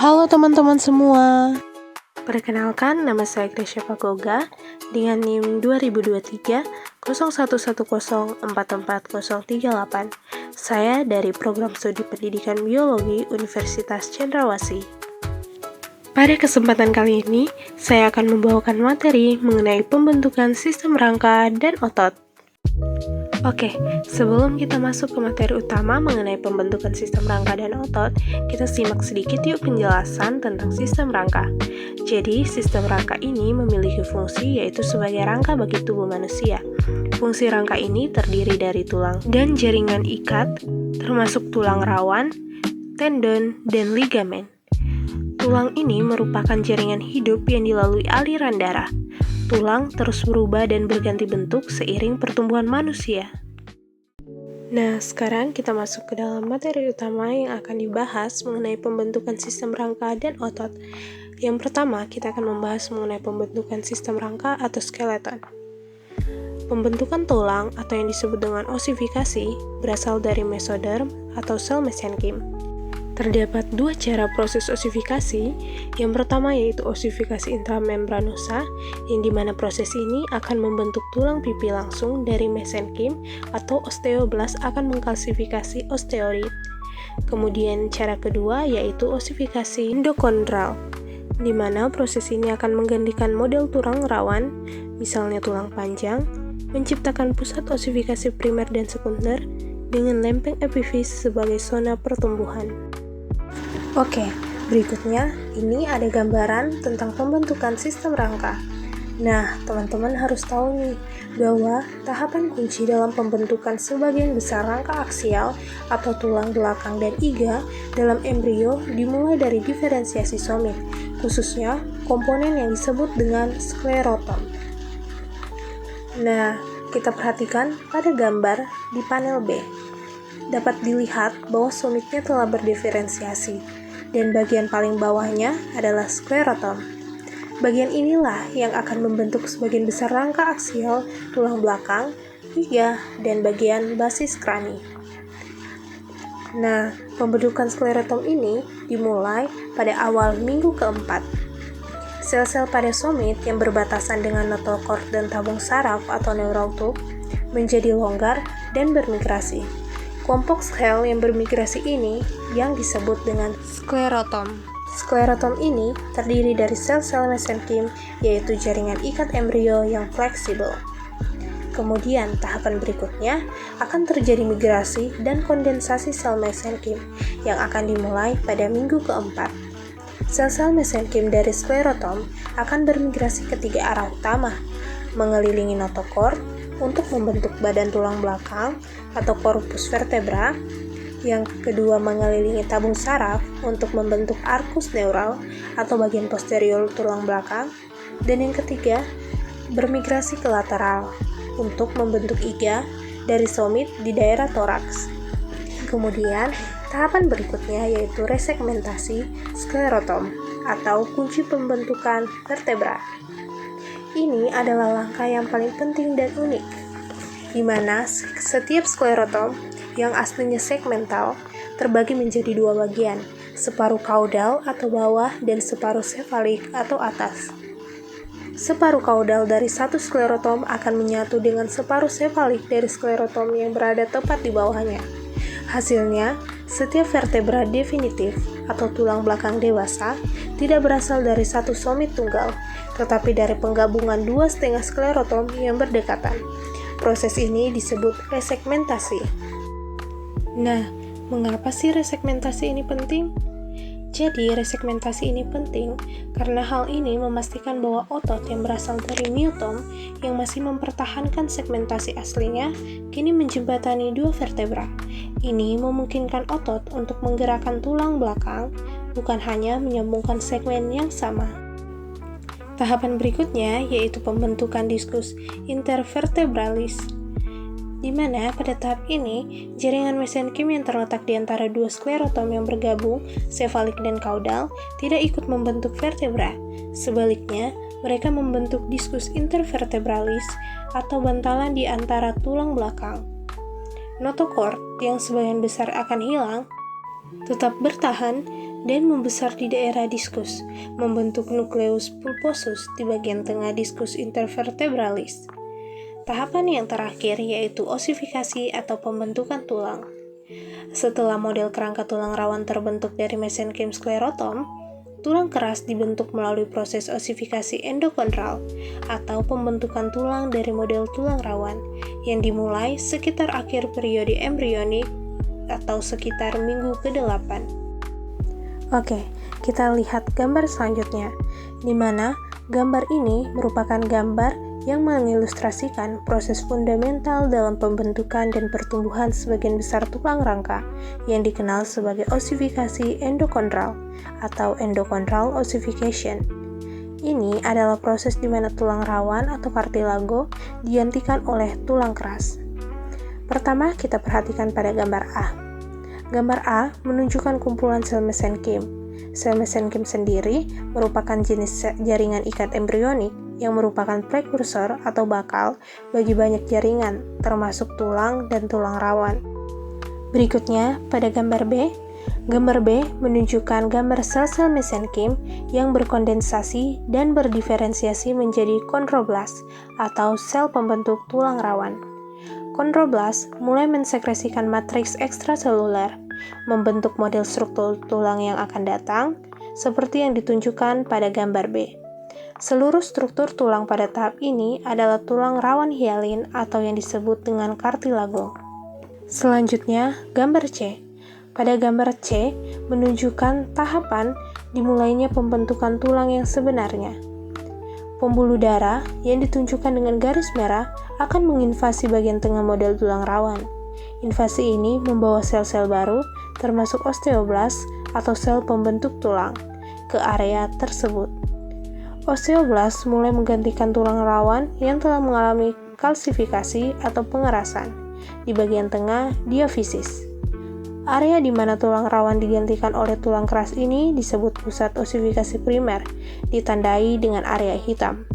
Halo teman-teman semua. Perkenalkan, nama saya Gresya Pagoga dengan NIM 2023 0110444038. Saya dari Program Studi Pendidikan Biologi Universitas Cendrawasih. Pada kesempatan kali ini, saya akan membawakan materi mengenai pembentukan sistem rangka dan otot. Oke, sebelum kita masuk ke materi utama mengenai pembentukan sistem rangka dan otot, kita simak sedikit yuk penjelasan tentang sistem rangka. Jadi, sistem rangka ini memiliki fungsi yaitu sebagai rangka bagi tubuh manusia. Fungsi rangka ini terdiri dari tulang dan jaringan ikat, termasuk tulang rawan, tendon, dan ligamen. Tulang ini merupakan jaringan hidup yang dilalui aliran darah. Tulang terus berubah dan berganti bentuk seiring pertumbuhan manusia. Nah, sekarang kita masuk ke dalam materi utama yang akan dibahas mengenai pembentukan sistem rangka dan otot. Yang pertama, kita akan membahas mengenai pembentukan sistem rangka atau skeleton. Pembentukan tulang atau yang disebut dengan osifikasi berasal dari mesoderm atau sel mesenkim. Terdapat dua cara proses osifikasi. Yang pertama yaitu osifikasi intramembranosa, yang dimana proses ini akan membentuk tulang pipi langsung dari mesenkim atau osteoblast akan mengkalsifikasi osteoid. Kemudian cara kedua yaitu osifikasi endokondral, di mana proses ini akan menggantikan model tulang rawan, misalnya tulang panjang, menciptakan pusat osifikasi primer dan sekunder dengan lempeng epifis sebagai zona pertumbuhan. Oke, berikutnya ini ada gambaran tentang pembentukan sistem rangka. Nah, teman-teman harus tahu nih bahwa tahapan kunci dalam pembentukan sebagian besar rangka aksial atau tulang belakang dan iga dalam embrio dimulai dari diferensiasi somit, khususnya komponen yang disebut dengan sklerotom. Nah, kita perhatikan pada gambar di panel B. Dapat dilihat bahwa somitnya telah berdiferensiasi, dan bagian paling bawahnya adalah sklerotom. Bagian inilah yang akan membentuk sebagian besar rangka aksial, tulang belakang, iga, dan bagian basis krani. Nah, pembentukan sklerotom ini dimulai pada awal minggu keempat. Sel-sel pada somit yang berbatasan dengan notochord dan tabung saraf atau neural tube menjadi longgar dan bermigrasi. Kelompok sel yang bermigrasi ini yang disebut dengan sklerotom. Sklerotom ini terdiri dari sel-sel mesenkim, yaitu jaringan ikat embrio yang fleksibel. Kemudian, tahapan berikutnya akan terjadi migrasi dan kondensasi sel mesenkim yang akan dimulai pada minggu keempat. Sel-sel mesenkim dari sklerotom akan bermigrasi ke tiga arah utama, mengelilingi notochord untuk membentuk badan tulang belakang atau corpus vertebra, yang kedua mengelilingi tabung saraf untuk membentuk arcus neural atau bagian posterior tulang belakang, dan yang ketiga bermigrasi ke lateral untuk membentuk iga dari somit di daerah toraks. Kemudian tahapan berikutnya yaitu resegmentasi sklerotom atau kunci pembentukan vertebra. Ini adalah langkah yang paling penting dan unik, di mana setiap sklerotom yang aslinya segmental terbagi menjadi dua bagian, separuh kaudal atau bawah dan separuh sefalik atau atas. Separuh kaudal dari satu sklerotom akan menyatu dengan separuh sefalik dari sklerotom yang berada tepat di bawahnya. Hasilnya, setiap vertebra definitif atau tulang belakang dewasa tidak berasal dari satu somit tunggal, tetapi dari penggabungan dua setengah sklerotom yang berdekatan. Proses ini disebut resegmentasi. Nah, mengapa sih resegmentasi ini penting? Jadi, resegmentasi ini penting karena hal ini memastikan bahwa otot yang berasal dari myotom yang masih mempertahankan segmentasi aslinya kini menjembatani dua vertebra. Ini memungkinkan otot untuk menggerakkan tulang belakang, bukan hanya menyambungkan segmen yang sama. Tahapan berikutnya yaitu pembentukan diskus intervertebralis, di mana pada tahap ini jaringan mesenkim yang terletak di antara dua sklerotom yang bergabung, sefalik dan kaudal, tidak ikut membentuk vertebra. Sebaliknya, mereka membentuk diskus intervertebralis atau bantalan di antara tulang belakang. Notochord yang sebagian besar akan hilang tetap bertahan dan membesar di daerah diskus, membentuk nukleus pulposus di bagian tengah diskus intervertebralis. Tahapan yang terakhir yaitu osifikasi atau pembentukan tulang. Setelah model kerangka tulang rawan terbentuk dari mesenkim sklerotom, tulang keras dibentuk melalui proses osifikasi endokondral atau pembentukan tulang dari model tulang rawan yang dimulai sekitar akhir periode embrionik atau sekitar minggu ke-8. Oke, kita lihat gambar selanjutnya, di mana gambar ini merupakan gambar yang mengilustrasikan proses fundamental dalam pembentukan dan pertumbuhan sebagian besar tulang rangka yang dikenal sebagai osifikasi endokondral atau endochondral ossification. Ini adalah proses di mana tulang rawan atau kartilago digantikan oleh tulang keras. Pertama, kita perhatikan pada gambar A. Gambar A menunjukkan kumpulan sel mesenkim. Sel mesenkim sendiri merupakan jenis jaringan ikat embrionik yang merupakan prekursor atau bakal bagi banyak jaringan, termasuk tulang dan tulang rawan. Berikutnya, pada gambar B menunjukkan gambar sel-sel mesenkim yang berkondensasi dan berdiferensiasi menjadi kondroblast atau sel pembentuk tulang rawan. Kondroblast mulai mensekresikan matriks ekstraseluler, membentuk model struktur tulang yang akan datang, seperti yang ditunjukkan pada gambar B. Seluruh struktur tulang pada tahap ini adalah tulang rawan hialin atau yang disebut dengan kartilago. Selanjutnya, gambar C. Pada gambar C menunjukkan tahapan dimulainya pembentukan tulang yang sebenarnya. Pembuluh darah yang ditunjukkan dengan garis merah akan menginvasi bagian tengah model tulang rawan. Invasi ini membawa sel-sel baru, termasuk osteoblast atau sel pembentuk tulang, ke area tersebut. Osteoblast mulai menggantikan tulang rawan yang telah mengalami kalsifikasi atau pengerasan di bagian tengah diafisis. Area di mana tulang rawan digantikan oleh tulang keras ini disebut pusat osifikasi primer, ditandai dengan area hitam.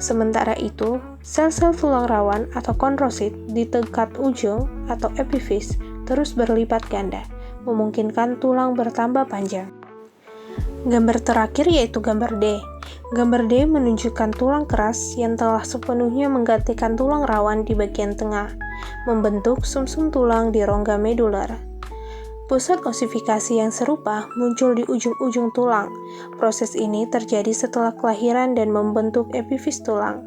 Sementara itu, sel-sel tulang rawan atau kondrosit di tingkat ujung atau epifis terus berlipat ganda, memungkinkan tulang bertambah panjang. Gambar terakhir yaitu gambar D. Gambar D menunjukkan tulang keras yang telah sepenuhnya menggantikan tulang rawan di bagian tengah, membentuk sumsum tulang di rongga medular. Pusat osifikasi yang serupa muncul di ujung-ujung tulang. Proses ini terjadi setelah kelahiran dan membentuk epifis tulang.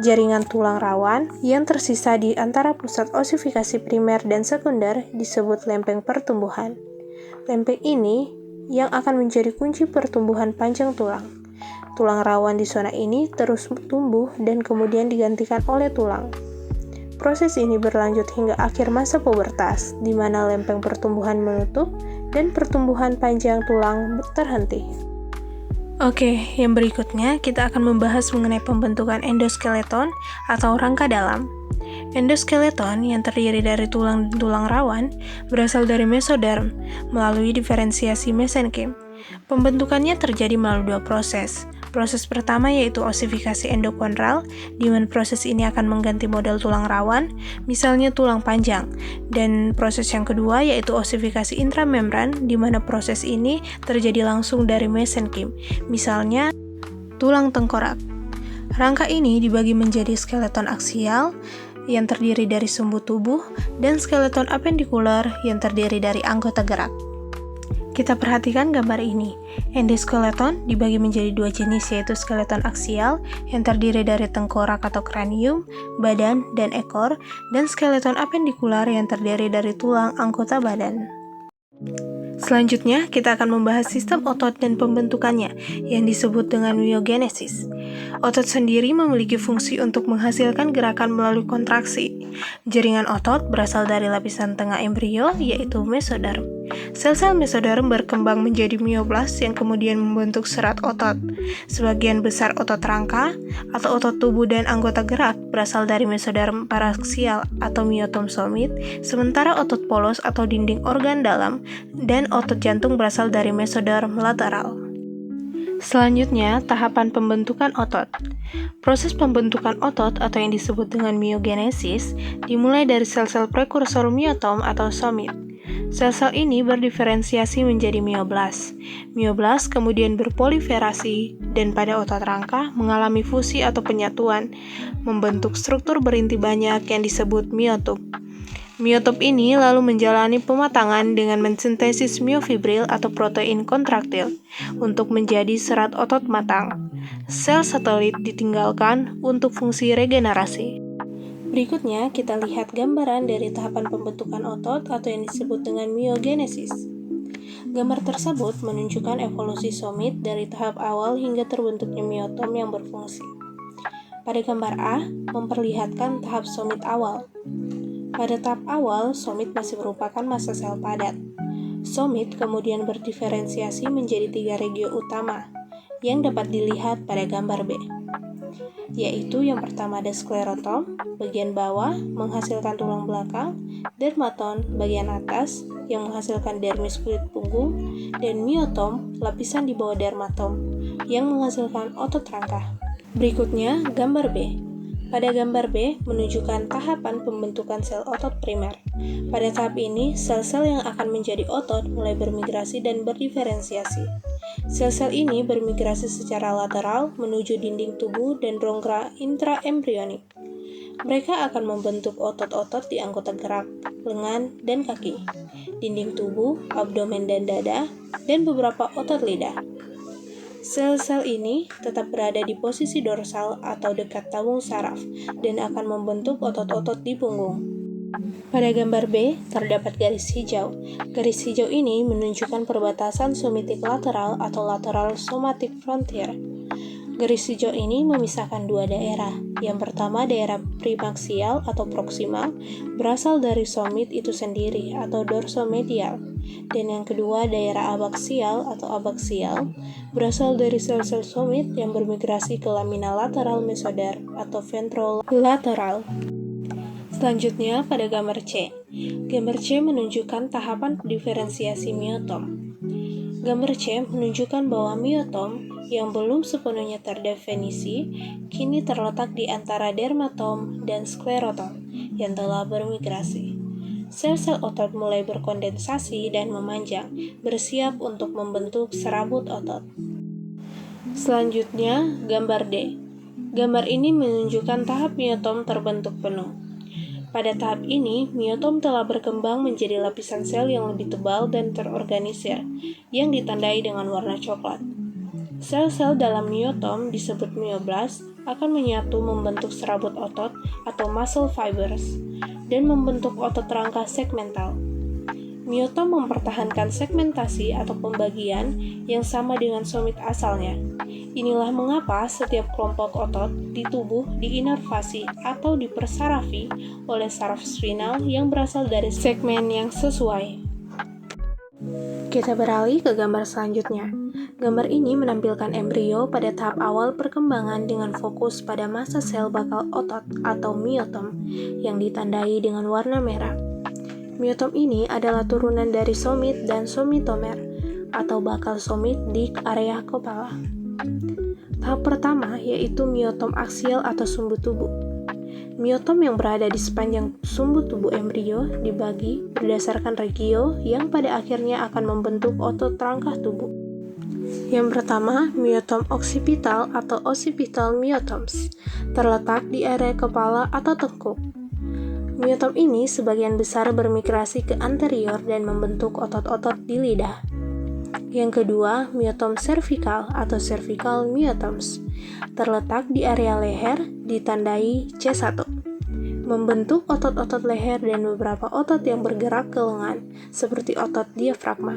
Jaringan tulang rawan yang tersisa di antara pusat osifikasi primer dan sekunder disebut lempeng pertumbuhan. Lempeng ini yang akan menjadi kunci pertumbuhan panjang tulang. Tulang rawan di zona ini terus tumbuh dan kemudian digantikan oleh tulang. Proses ini berlanjut hingga akhir masa pubertas, di mana lempeng pertumbuhan menutup dan pertumbuhan panjang tulang terhenti. Oke, yang berikutnya kita akan membahas mengenai pembentukan endoskeleton atau rangka dalam. Endoskeleton yang terdiri dari tulang rawan berasal dari mesoderm melalui diferensiasi mesenkim. Pembentukannya terjadi melalui dua proses. Proses pertama yaitu osifikasi endokondral, di mana proses ini akan mengganti model tulang rawan, misalnya tulang panjang. Dan proses yang kedua yaitu osifikasi intramembran, di mana proses ini terjadi langsung dari mesenkim, misalnya tulang tengkorak. Rangka ini dibagi menjadi skeleton aksial, yang terdiri dari sumbu tubuh, dan skeleton apendikular yang terdiri dari anggota gerak. Kita perhatikan gambar ini. Endoskeleton dibagi menjadi dua jenis, yaitu skeleton aksial yang terdiri dari tengkorak atau kranium, badan, dan ekor, dan skeleton apendikular yang terdiri dari tulang anggota badan. Selanjutnya, kita akan membahas sistem otot dan pembentukannya yang disebut dengan myogenesis. Otot sendiri memiliki fungsi untuk menghasilkan gerakan melalui kontraksi. Jaringan otot berasal dari lapisan tengah embrio, yaitu mesoderm. Sel-sel mesoderm berkembang menjadi myoblast yang kemudian membentuk serat otot. Sebagian besar otot rangka atau otot tubuh dan anggota gerak berasal dari mesoderm paraksial atau myotom somit, sementara otot polos atau dinding organ dalam dan otot jantung berasal dari mesoderm lateral. Selanjutnya, tahapan pembentukan otot. Proses pembentukan otot atau yang disebut dengan myogenesis dimulai dari sel-sel prekursor myotom atau somit. Sel-sel ini berdiferensiasi menjadi mioblas. Mioblas kemudian berproliferasi dan pada otot rangka mengalami fusi atau penyatuan, membentuk struktur berinti banyak yang disebut miotub. Miotub ini lalu menjalani pematangan dengan mensintesis miofibril atau protein kontraktil untuk menjadi serat otot matang. Sel satelit ditinggalkan untuk fungsi regenerasi. Berikutnya, kita lihat gambaran dari tahapan pembentukan otot atau yang disebut dengan miogenesis. Gambar tersebut menunjukkan evolusi somit dari tahap awal hingga terbentuknya miotom yang berfungsi. Pada gambar A, memperlihatkan tahap somit awal. Pada tahap awal, somit masih merupakan massa sel padat. Somit kemudian berdiferensiasi menjadi 3 regio utama, yang dapat dilihat pada gambar B, yaitu yang pertama ada sklerotom, bagian bawah menghasilkan tulang belakang, dermaton, bagian atas yang menghasilkan dermis kulit punggung, dan miotom, lapisan di bawah dermatom, yang menghasilkan otot rangka. Berikutnya, gambar B. Pada gambar B menunjukkan tahapan pembentukan sel otot primer. Pada tahap ini, sel-sel yang akan menjadi otot mulai bermigrasi dan berdiferensiasi. Sel-sel ini bermigrasi secara lateral menuju dinding tubuh dan rongga intraembrionik. Mereka akan membentuk otot-otot di anggota gerak, lengan, dan kaki, dinding tubuh, abdomen dan dada, dan beberapa otot lidah. Sel-sel ini tetap berada di posisi dorsal atau dekat tabung saraf dan akan membentuk otot-otot di punggung. Pada gambar B, terdapat garis hijau. Garis hijau ini menunjukkan perbatasan somatic lateral atau lateral somatic frontier. Garis hijau ini memisahkan dua daerah. Yang pertama daerah primaksial atau proksimal berasal dari somit itu sendiri atau dorsomedial. Dan yang kedua daerah abaksial atau abaksial berasal dari sel-sel somit yang bermigrasi ke lamina lateral mesoder atau ventrolateral. Selanjutnya pada gambar C. Gambar C menunjukkan tahapan diferensiasi miotom. Gambar C menunjukkan bahwa miotom yang belum sepenuhnya terdefinisi kini terletak di antara dermatom dan sklerotom yang telah bermigrasi. Sel-sel otot mulai berkondensasi dan memanjang, bersiap untuk membentuk serabut otot. Selanjutnya, gambar D. Gambar ini menunjukkan tahap miotom terbentuk penuh. Pada tahap ini, miotom telah berkembang menjadi lapisan sel yang lebih tebal dan terorganisir, yang ditandai dengan warna coklat. Sel-sel dalam miotom disebut mioblas akan menyatu membentuk serabut otot atau muscle fibers dan membentuk otot rangka segmental. Miotom mempertahankan segmentasi atau pembagian yang sama dengan somit asalnya. Inilah mengapa setiap kelompok otot di tubuh diinervasi atau dipersarafi oleh saraf spinal yang berasal dari segmen yang sesuai. Kita beralih ke gambar selanjutnya. Gambar ini menampilkan embrio pada tahap awal perkembangan dengan fokus pada massa sel bakal otot atau miotom yang ditandai dengan warna merah. Miotom ini adalah turunan dari somit dan somitomer atau bakal somit di area kepala. Tahap pertama yaitu miotom aksial atau sumbu tubuh. Miotom yang berada di sepanjang sumbu tubuh embrio dibagi berdasarkan regio yang pada akhirnya akan membentuk otot rangka tubuh. Yang pertama, miotom occipital atau occipital myotoms, terletak di area kepala atau tengkuk. Miotom ini sebagian besar bermigrasi ke anterior dan membentuk otot-otot di lidah. Yang kedua, miotom cervical atau cervical myotoms, terletak di area leher ditandai C1. Membentuk otot-otot leher dan beberapa otot yang bergerak ke lengan, seperti otot diafragma.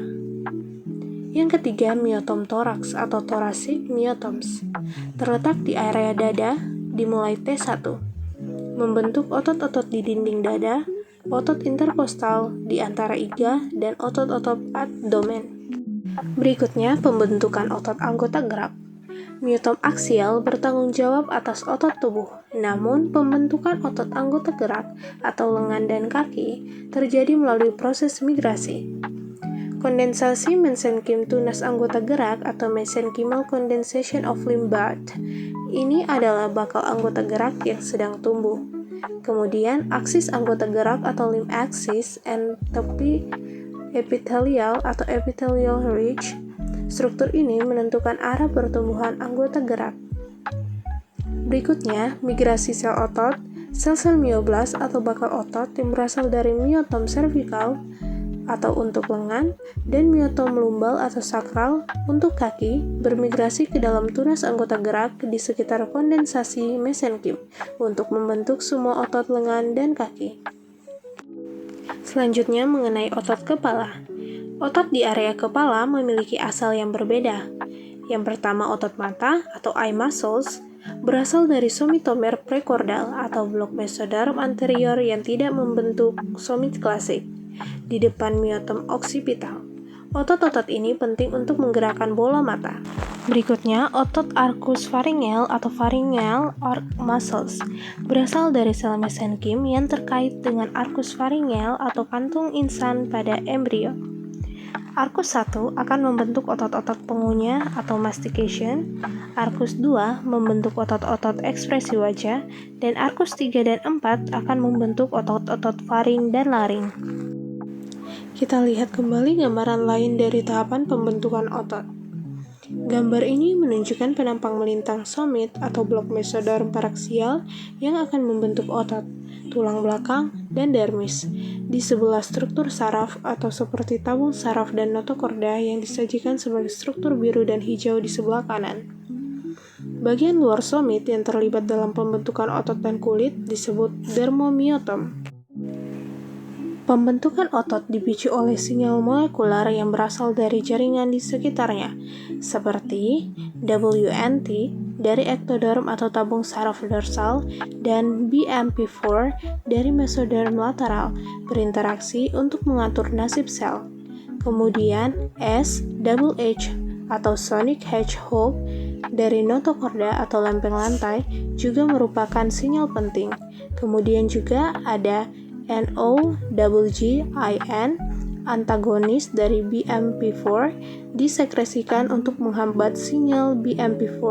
Yang ketiga, miotom toraks atau thoracic myotoms, terletak di area dada, dimulai T1. Membentuk otot-otot di dinding dada, otot interkostal di antara iga, dan otot-otot abdomen. Berikutnya, pembentukan otot anggota gerak. Miotom aksial bertanggung jawab atas otot tubuh, namun pembentukan otot anggota gerak atau lengan dan kaki terjadi melalui proses migrasi. Kondensasi mesenkim tunas anggota gerak atau mesenchymal condensation of limb bud. Ini adalah bakal anggota gerak yang sedang tumbuh. Kemudian, aksis anggota gerak atau limb axis entopy epithelial atau epithelial ridge. Struktur ini menentukan arah pertumbuhan anggota gerak. Berikutnya, migrasi sel otot, sel-sel mioblas atau bakal otot yang berasal dari miotom cervical atau untuk lengan dan miotom lumbal atau sakral untuk kaki bermigrasi ke dalam tunas anggota gerak di sekitar kondensasi mesenkim untuk membentuk semua otot lengan dan kaki. Selanjutnya mengenai otot kepala. Otot di area kepala memiliki asal yang berbeda. Yang pertama otot mata atau eye muscles berasal dari somitomer prekordal atau blok mesoderm anterior yang tidak membentuk somit klasik di depan miotom occipital. Otot-otot ini penting untuk menggerakkan bola mata. Berikutnya, otot arcus pharyngeal atau pharyngeal arc muscles berasal dari sel mesenkim yang terkait dengan arcus pharyngeal atau kantung insan pada embrio. Arcus 1 akan membentuk otot-otot pengunyah atau mastication, Arcus 2 membentuk otot-otot ekspresi wajah, dan Arcus 3 dan 4 akan membentuk otot-otot faring dan laring. Kita lihat kembali gambaran lain dari tahapan pembentukan otot. Gambar ini menunjukkan penampang melintang somit atau blok mesoderm paraksial yang akan membentuk otot, tulang belakang, dan dermis di sebelah struktur saraf atau seperti tabung saraf dan notokorda yang disajikan sebagai struktur biru dan hijau di sebelah kanan. Bagian luar somit yang terlibat dalam pembentukan otot dan kulit disebut dermomiotom. Pembentukan otot dipicu oleh sinyal molekular yang berasal dari jaringan di sekitarnya, seperti WNT dari ektoderm atau tabung saraf dorsal dan BMP4 dari mesoderm lateral berinteraksi untuk mengatur nasib sel. Kemudian SHH atau sonic hedgehog dari notokorda atau lempeng lantai juga merupakan sinyal penting. Kemudian juga ada NOWGIN antagonis dari BMP4 disekresikan untuk menghambat sinyal BMP4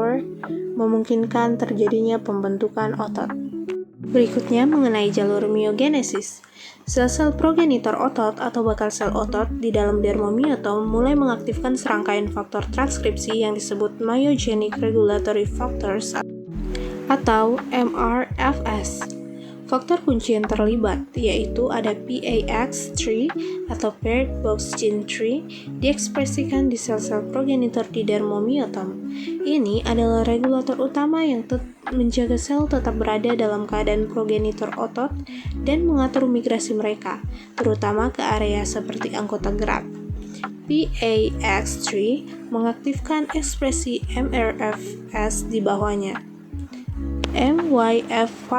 memungkinkan terjadinya pembentukan otot. Berikutnya mengenai jalur miogenesis. Sel-sel progenitor otot atau bakal sel otot di dalam dermomiotom mulai mengaktifkan serangkaian faktor transkripsi yang disebut myogenic regulatory factors atau MRFS. Faktor kunci yang terlibat yaitu ada PAX3 atau paired box gene 3 diekspresikan di sel-sel progenitor di dermomiotom. Ini adalah regulator utama yang menjaga sel tetap berada dalam keadaan progenitor otot dan mengatur migrasi mereka, terutama ke area seperti anggota gerak. PAX3 mengaktifkan ekspresi MRFS di bawahnya. MYF5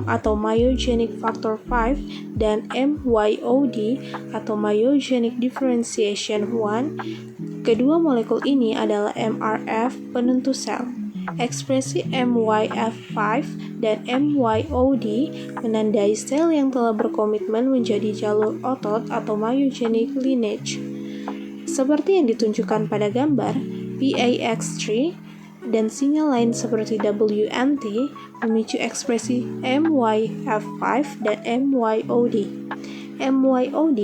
atau Myogenic Factor 5 dan MYOD atau Myogenic Differentiation 1. Kedua molekul ini adalah MRF penentu sel. Ekspresi MYF5 dan MYOD menandai sel yang telah berkomitmen menjadi jalur otot atau myogenic lineage. Seperti yang ditunjukkan pada gambar, PAX3 dan sinyal lain seperti WNT memicu ekspresi MYF5 dan MYOD. MYOD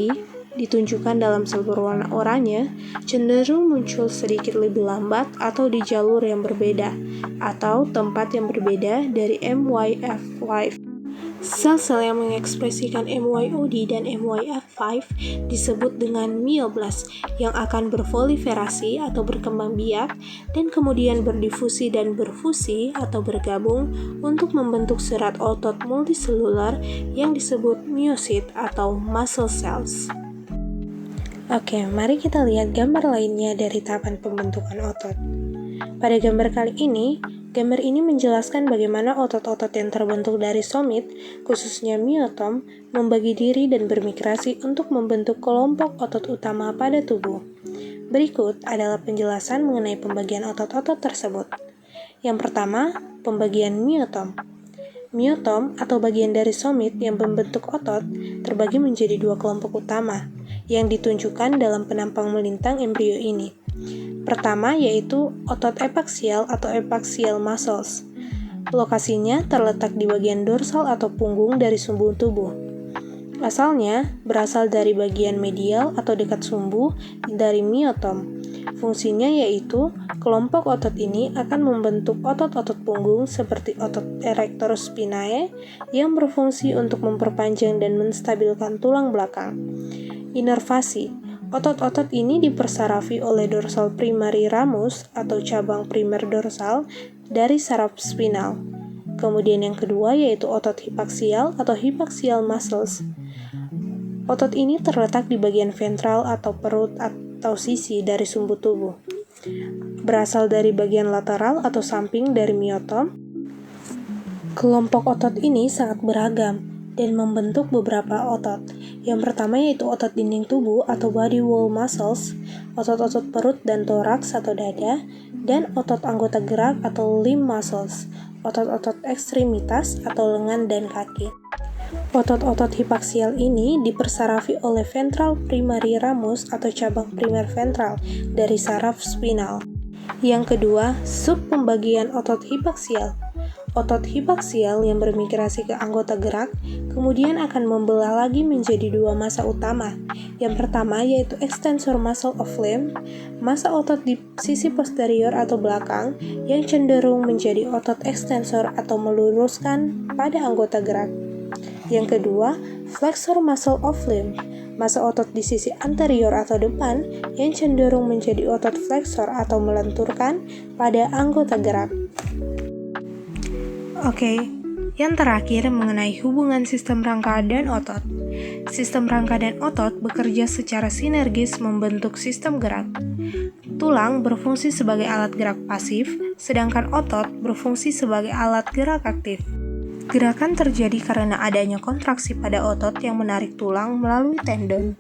ditunjukkan dalam sel berwarna oranye cenderung muncul sedikit lebih lambat atau di jalur yang berbeda atau tempat yang berbeda dari MYF5. Sel-sel yang mengekspresikan MYOD dan MYF5 disebut dengan mioblas yang akan berproliferasi atau berkembang biak dan kemudian berdifusi dan berfusi atau bergabung untuk membentuk serat otot multiselular yang disebut miosit atau muscle cells. Oke, mari kita lihat gambar lainnya dari tahapan pembentukan otot. Pada gambar kali ini, gambar ini menjelaskan bagaimana otot-otot yang terbentuk dari somit, khususnya miotom, membagi diri dan bermigrasi untuk membentuk kelompok otot utama pada tubuh. Berikut adalah penjelasan mengenai pembagian otot-otot tersebut. Yang pertama, pembagian miotom. Miotom atau bagian dari somit yang membentuk otot terbagi menjadi dua kelompok utama yang ditunjukkan dalam penampang melintang embrio ini. Pertama yaitu otot epaksial atau epaksial muscles. Lokasinya terletak di bagian dorsal atau punggung dari sumbu tubuh. Asalnya berasal dari bagian medial atau dekat sumbu dari miotom. Fungsinya yaitu kelompok otot ini akan membentuk otot-otot punggung seperti otot erector spinae yang berfungsi untuk memperpanjang dan menstabilkan tulang belakang. Inervasi. Otot-otot ini dipersarafi oleh dorsal primary ramus atau cabang primer dorsal dari saraf spinal. Kemudian yang kedua yaitu otot hipaksial atau hypaxial muscles. Otot ini terletak di bagian ventral atau perut atau sisi dari sumbu tubuh. Berasal dari bagian lateral atau samping dari miotom. Kelompok otot ini sangat beragam dan membentuk beberapa otot. Yang pertama yaitu otot dinding tubuh atau body wall muscles, otot-otot perut dan toraks atau dada, dan otot anggota gerak atau limb muscles, otot-otot ekstremitas atau lengan dan kaki. Otot-otot hipaksial ini dipersarafi oleh ventral primary ramus atau cabang primer ventral dari saraf spinal. Yang kedua, sub pembagian otot hipaksial. Otot hipaksial yang bermigrasi ke anggota gerak kemudian akan membelah lagi menjadi dua massa utama. Yang pertama yaitu extensor muscle of limb, massa otot di sisi posterior atau belakang yang cenderung menjadi otot extensor atau meluruskan pada anggota gerak. Yang kedua, flexor muscle of limb, massa otot di sisi anterior atau depan yang cenderung menjadi otot flexor atau melenturkan pada anggota gerak. Oke, yang terakhir mengenai hubungan sistem rangka dan otot. Sistem rangka dan otot bekerja secara sinergis membentuk sistem gerak. Tulang berfungsi sebagai alat gerak pasif, sedangkan otot berfungsi sebagai alat gerak aktif. Gerakan terjadi karena adanya kontraksi pada otot yang menarik tulang melalui tendon.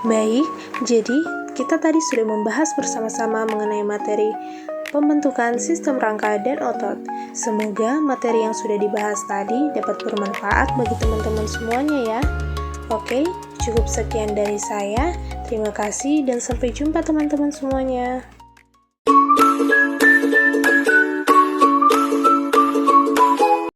Baik, jadi kita tadi sudah membahas bersama-sama mengenai materi pembentukan sistem rangka dan otot. Semoga materi yang sudah dibahas tadi dapat bermanfaat bagi teman-teman semuanya ya. Oke, cukup sekian dari saya. Terima kasih dan sampai jumpa teman-teman semuanya.